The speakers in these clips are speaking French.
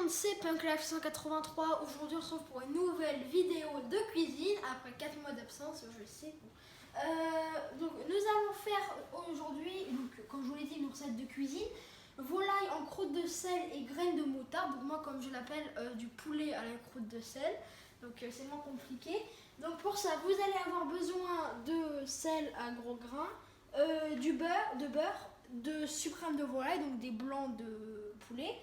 monde, c'est PunkLife 183. Aujourd'hui, on se retrouve pour une nouvelle vidéo de cuisine après 4 mois d'absence, je sais. Donc, nous allons faire aujourd'hui, comme je vous l'ai dit, une recette de cuisine. Volaille en croûte de sel et graines de moutarde. Donc, moi, comme je l'appelle, du poulet à la croûte de sel. Donc, c'est moins compliqué. Donc, pour ça, vous allez avoir besoin de sel à gros grains, du beurre, de suprême de volaille, donc des blancs de poulet.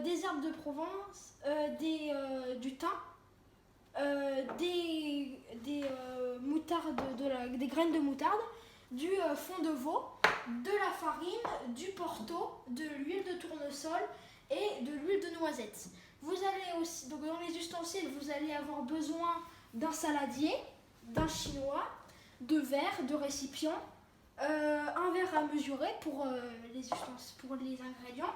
Des herbes de Provence, du thym, des moutardes, des graines de moutarde, du fond de veau, de la farine, du porto, de l'huile de tournesol et de l'huile de noisette. Vous allez aussi, donc dans les ustensiles, vous allez avoir besoin d'un saladier, d'un chinois, de verres, de récipients, un verre à mesurer pour les ingrédients,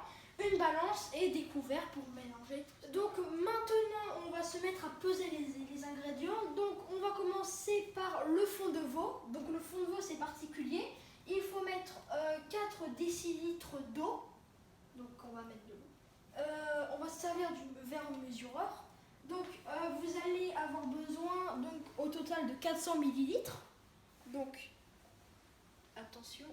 une balance et des couverts pour mélanger. Donc maintenant on va se mettre à peser les ingrédients. Donc on va commencer par le fond de veau. Donc le fond de veau c'est particulier. Il faut mettre 4 décilitres d'eau. Donc on va mettre de l'eau. On va se servir du verre mesureur. Donc vous allez avoir besoin donc, au total de 400 millilitres. Donc attention.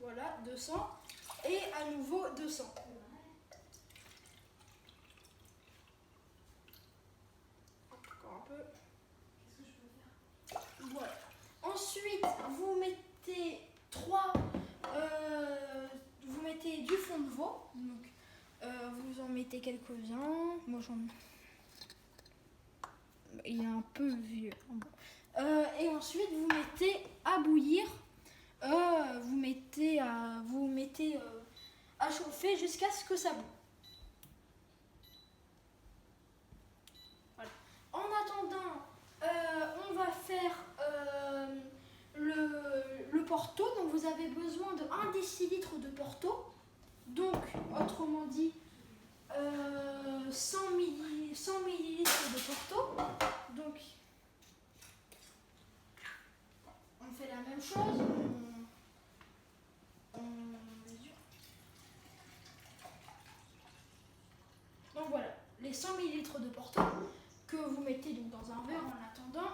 Voilà, 200. Et à nouveau 200. Encore un peu. Qu'est-ce que je peux faire? Voilà. Ensuite, vous mettez vous mettez du fond de veau. Donc, vous en mettez quelques-uns. Moi, il est un peu vieux. Et ensuite, vous mettez à bouillir. Vous mettez à chauffer jusqu'à ce que ça boue. Voilà. En attendant, on va faire le porto. Donc vous avez besoin de 1 décilitre de porto. Donc, autrement dit, 100 millilitres de porto. Donc, on fait la même chose. Donc voilà, les 100 millilitres de porto que vous mettez donc dans un verre en attendant.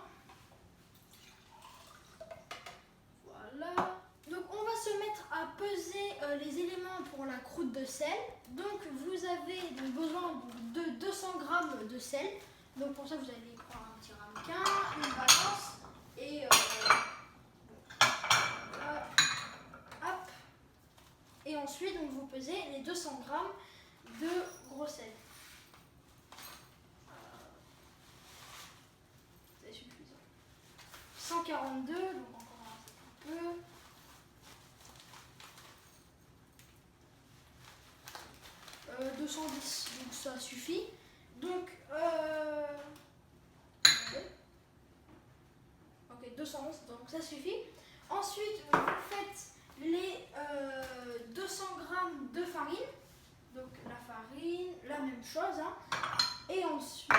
Voilà. Donc on va se mettre à peser les éléments pour la croûte de sel. Donc vous avez donc besoin de 200 g de sel. Donc pour ça vous allez prendre un petit ramequin, une balance et hop. Et ensuite donc, vous pesez les 200 g de gros sel. C'est suffisant. 142, donc encore un peu. 210, donc ça suffit. Donc, ok, 211, donc ça suffit. Ensuite, vous faites les 200 g de farine. Donc la farine, la même chose. Hein. Et ensuite,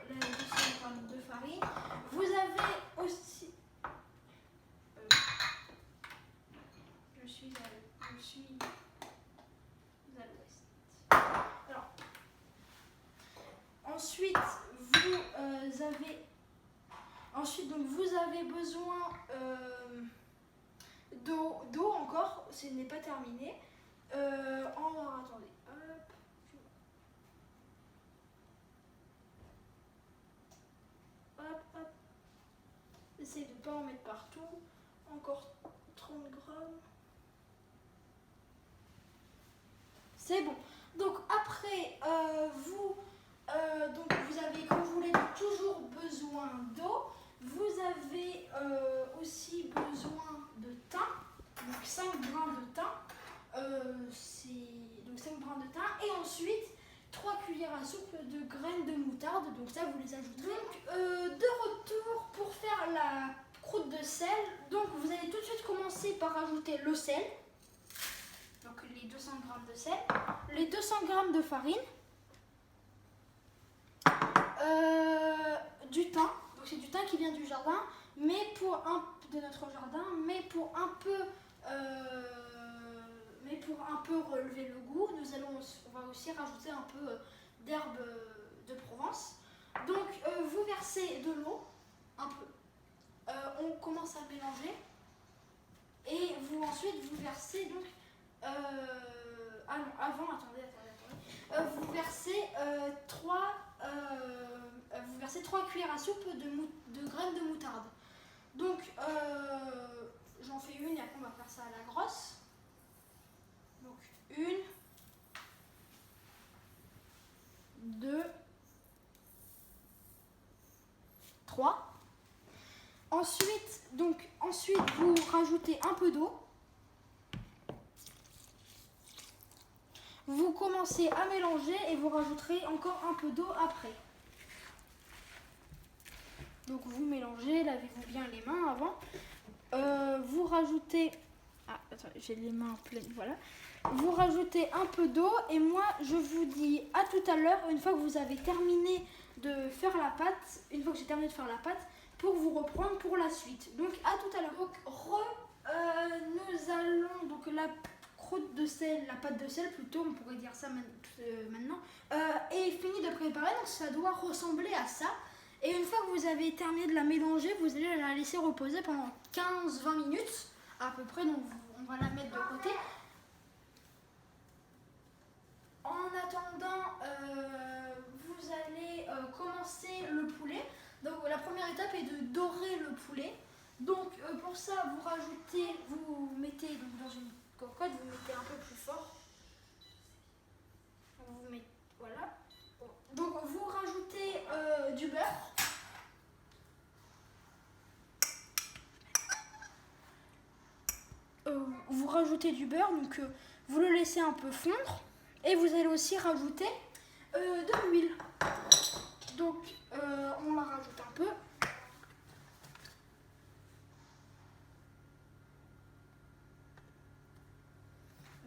les 200 g de farine. Vous avez aussi... Je suis à l'ouest. Alors, ensuite, vous avez besoin d'eau encore, ce n'est pas terminé. Attendez, hop. Essayez de ne pas en mettre partout. Encore 30 grammes. C'est bon. Donc après, vous avez, comme je vous l'ai dit, toujours besoin d'eau. Vous avez aussi besoin de thym, donc 5 grains de thym. Donc 5 grains de thym. Et ensuite, 3 cuillères à soupe de graines de moutarde. Donc ça, vous les ajoutez. Donc, de retour pour faire la croûte de sel. Donc vous allez tout de suite commencer par ajouter le sel. Donc les 200 g de sel, les 200 g de farine, du thym, donc c'est du thym qui vient du jardin, de notre jardin, mais pour un peu pour un peu relever le goût, on va aussi rajouter un peu d'herbe de Provence. Donc vous versez de l'eau, un peu. On commence à mélanger. Et ensuite vous versez donc... vous versez 3 cuillères à soupe de graines de moutarde. Donc j'en fais une et après on va faire ça à la grosse. Donc 1, 2, 3. Ensuite vous rajoutez un peu d'eau. Vous commencez à mélanger et vous rajouterez encore un peu d'eau après. Donc vous mélangez, lavez-vous bien les mains avant. Vous rajoutez... Ah, attendez, j'ai les mains pleines, voilà. Vous rajoutez un peu d'eau et moi je vous dis à tout à l'heure, une fois que vous avez terminé de faire la pâte, pour vous reprendre pour la suite. Donc à tout à l'heure. Donc nous allons, donc la croûte de sel, la pâte de sel plutôt, on pourrait dire ça maintenant, est finie de préparer, donc ça doit ressembler à ça. Et une fois que vous avez terminé de la mélanger, vous allez la laisser reposer pendant 15-20 minutes à peu près, donc on va la mettre de côté. En attendant, vous allez commencer le poulet. Donc la première étape est de dorer le poulet. Donc pour ça, vous mettez donc, dans une cocotte, vous mettez un peu plus fort. Vous mettez, voilà. Donc vous rajoutez du beurre. Vous rajoutez du beurre, donc vous le laissez un peu fondre. Et vous allez aussi rajouter de l'huile. Donc on la rajoute un peu.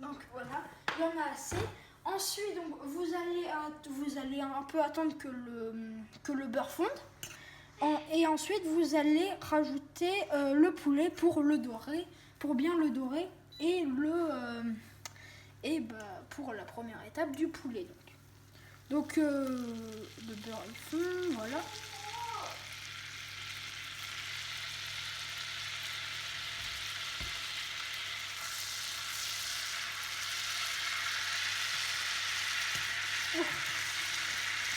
Donc voilà, il y en a assez. Ensuite, donc, vous allez un peu attendre que le beurre fonde. Et ensuite, vous allez rajouter le poulet pour le dorer, pour bien le dorer. Et pour la première étape du poulet. Donc le beurre est fond, voilà.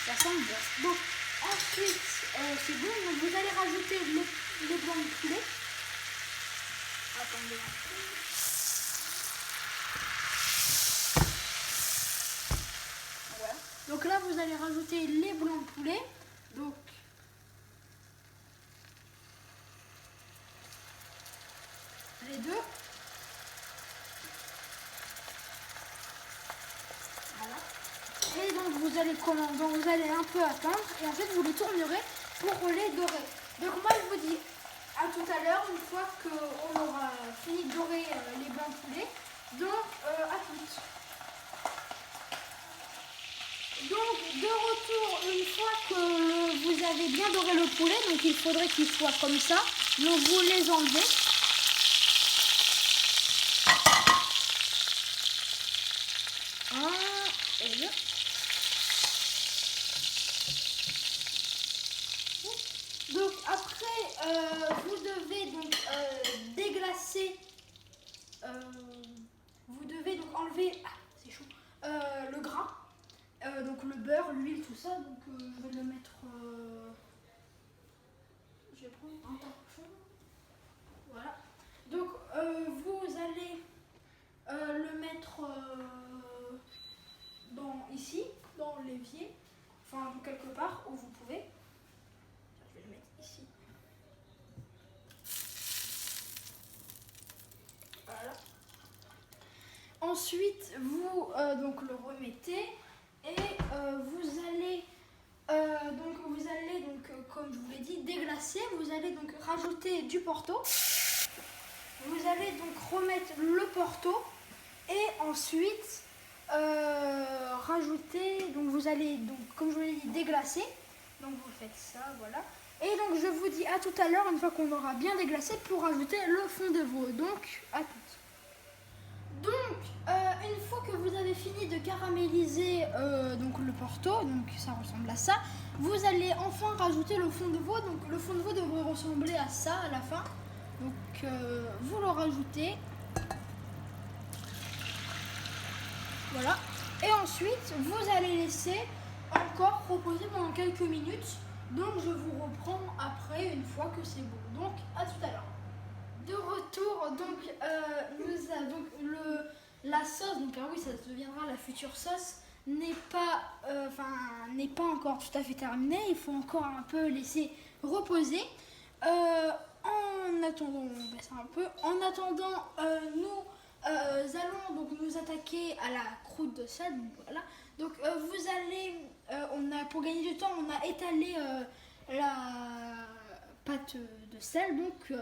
Ça sent bon. Donc ensuite, c'est bon. Donc vous allez rajouter le blanc de poulet. Attendez un peu. Voilà. Donc là, vous allez rajouter les blancs de poulet. Donc les deux. Voilà. Et donc vous allez un peu attendre et ensuite vous les tournerez pour les dorer. Donc moi je vous dis à tout à l'heure, une fois qu'on aura fini de dorer les blancs de poulet. Donc à toutes. Donc de retour, une fois que vous avez bien doré le poulet, donc il faudrait qu'il soit comme ça. Donc vous les enlevez. Et deux. Donc après, vous devez donc déglacer. Vous devez donc enlever, c'est chaud, le gras, donc le beurre, l'huile, tout ça. Donc je vais le mettre. Je vais prendre un torchon. Voilà. Donc vous allez le mettre ici, dans l'évier, enfin quelque part où vous pouvez. Je vais le mettre ici. Voilà. Ensuite, vous donc le remettez et vous allez comme je vous l'ai dit, déglacer. Vous allez donc rajouter du porto. Vous allez donc remettre le porto et ensuite rajouter. Donc vous allez donc comme je vous l'ai dit déglacer. Donc vous faites ça, voilà. Et donc je vous dis à tout à l'heure une fois qu'on aura bien déglacé pour rajouter le fond de veau. Donc à toutes. Donc une fois que vous avez fini de caraméliser donc le porto, donc ça ressemble à ça, vous allez enfin rajouter le fond de veau. Donc le fond de veau devrait ressembler à ça à la fin. Donc vous le rajoutez. Voilà. Et ensuite, vous allez laisser encore reposer pendant quelques minutes. Donc je vous reprends après une fois que c'est bon. Donc à tout à l'heure. De retour, donc la sauce, donc oui ça deviendra la future sauce, n'est pas encore tout à fait terminée. Il faut encore un peu laisser reposer. En attendant, on baisse un peu. En attendant, nous allons donc nous attaquer à la croûte de sel. Donc, voilà. Donc vous allez, pour gagner du temps, on a étalé la pâte de sel, donc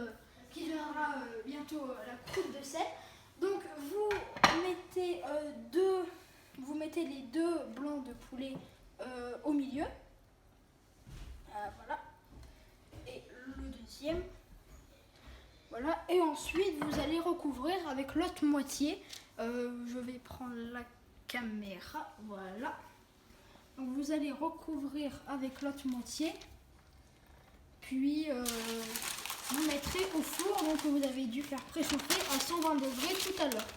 qui deviendra bientôt la croûte de sel. Donc vous mettez les deux blancs de poulet au milieu. Voilà. Et le deuxième. Voilà. Et ensuite vous allez recouvrir avec l'autre moitié. Je vais prendre la caméra. Voilà. Donc vous allez recouvrir avec l'autre moitié. Puis vous mettrez au four, donc vous avez dû faire préchauffer à 120 degrés tout à l'heure.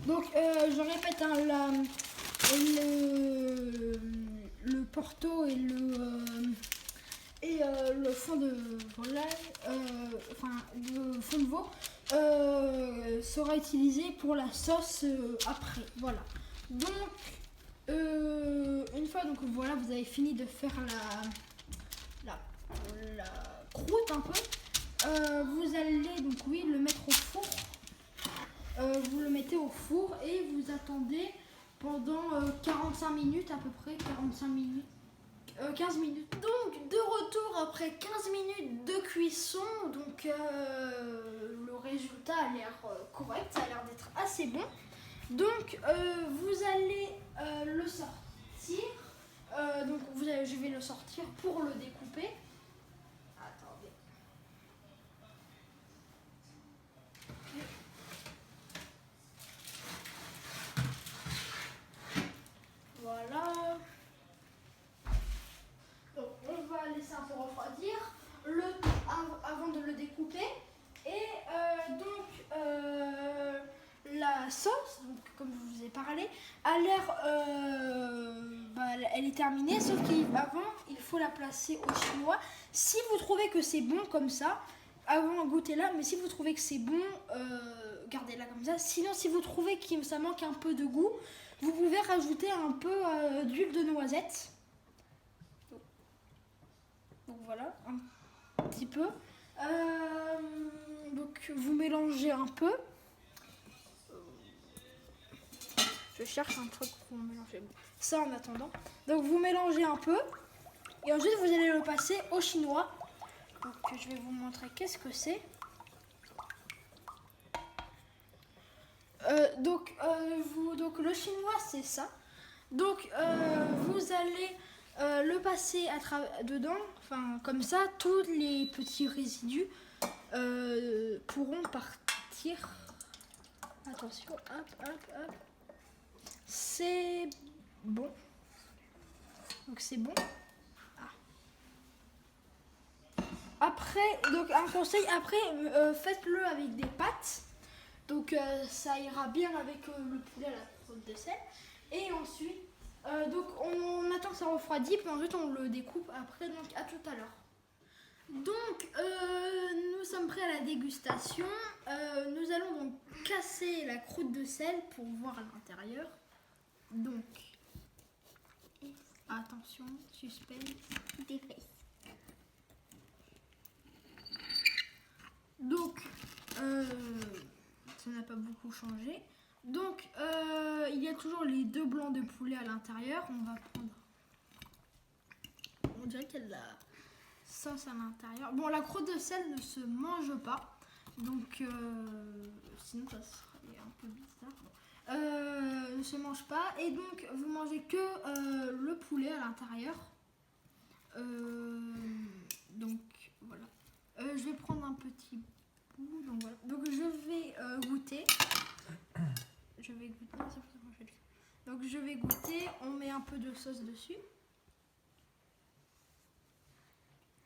Donc je répète, hein, le porto et le fond de volaille, le fond de veau sera utilisé pour la sauce après. Voilà. Donc une fois voilà, vous avez fini de faire la croûte un peu, vous allez donc le mettre au four. Vous le mettez au four et vous attendez pendant 45 minutes à peu près, 45 minutes. 15 minutes. Donc de retour après 15 minutes de cuisson, donc le résultat a l'air correct, ça a l'air d'être assez bon. Donc vous allez le sortir, je vais le sortir pour le découper. Attendez. Voilà. Donc on va laisser un peu refroidir avant de le découper. Et la sauce, donc, comme je vous ai parlé, a l'air, elle est terminée, sauf qu'avant il faut la placer au chinois. Si vous trouvez que c'est bon comme ça, avant goûtez-la, mais si vous trouvez que c'est bon, gardez-la comme ça. Sinon, si vous trouvez que ça manque un peu de goût, vous pouvez rajouter un peu d'huile de noisette. Donc voilà, un petit peu. Donc vous mélangez un peu. Je cherche un truc pour mélanger ça en attendant. Donc vous mélangez un peu et ensuite vous allez le passer au chinois. Donc je vais vous montrer qu'est-ce que c'est. Donc le chinois c'est ça. Donc vous allez le passer dedans, enfin comme ça tous les petits résidus pourront partir. Attention, hop. C'est bon. Donc c'est bon. Après, donc un conseil, après faites-le avec des pâtes. Donc ça ira bien avec le poulet à la croûte de sel. Et ensuite, donc on attend que ça refroidisse, puis ensuite on le découpe après, donc à tout à l'heure. Donc nous sommes prêts à la dégustation. Nous allons donc casser la croûte de sel pour voir à l'intérieur. Donc, attention, suspense, des fesses. Donc, ça n'a pas beaucoup changé. Donc, il y a toujours les deux blancs de poulet à l'intérieur. On va prendre. On dirait qu'il y a de la sauce à l'intérieur. Bon, la croûte de sel ne se mange pas. Donc, sinon, ça serait un peu bizarre. Ne se mange pas. Et donc, vous mangez que le poulet à l'intérieur. petit bout. Donc voilà. Donc je vais goûter. Je vais goûter. Non, c'est pas ça que je fais. Donc je vais goûter. On met un peu de sauce dessus.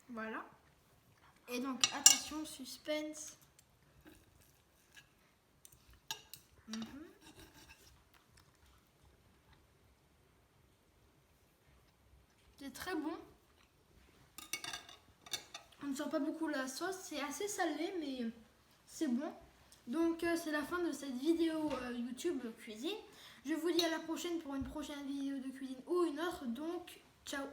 Voilà. Et donc attention, suspense. C'est très bon. On ne sent pas beaucoup la sauce. C'est assez salé, mais c'est bon. Donc c'est la fin de cette vidéo YouTube cuisine. Je vous dis à la prochaine pour une prochaine vidéo de cuisine ou une autre. Donc ciao.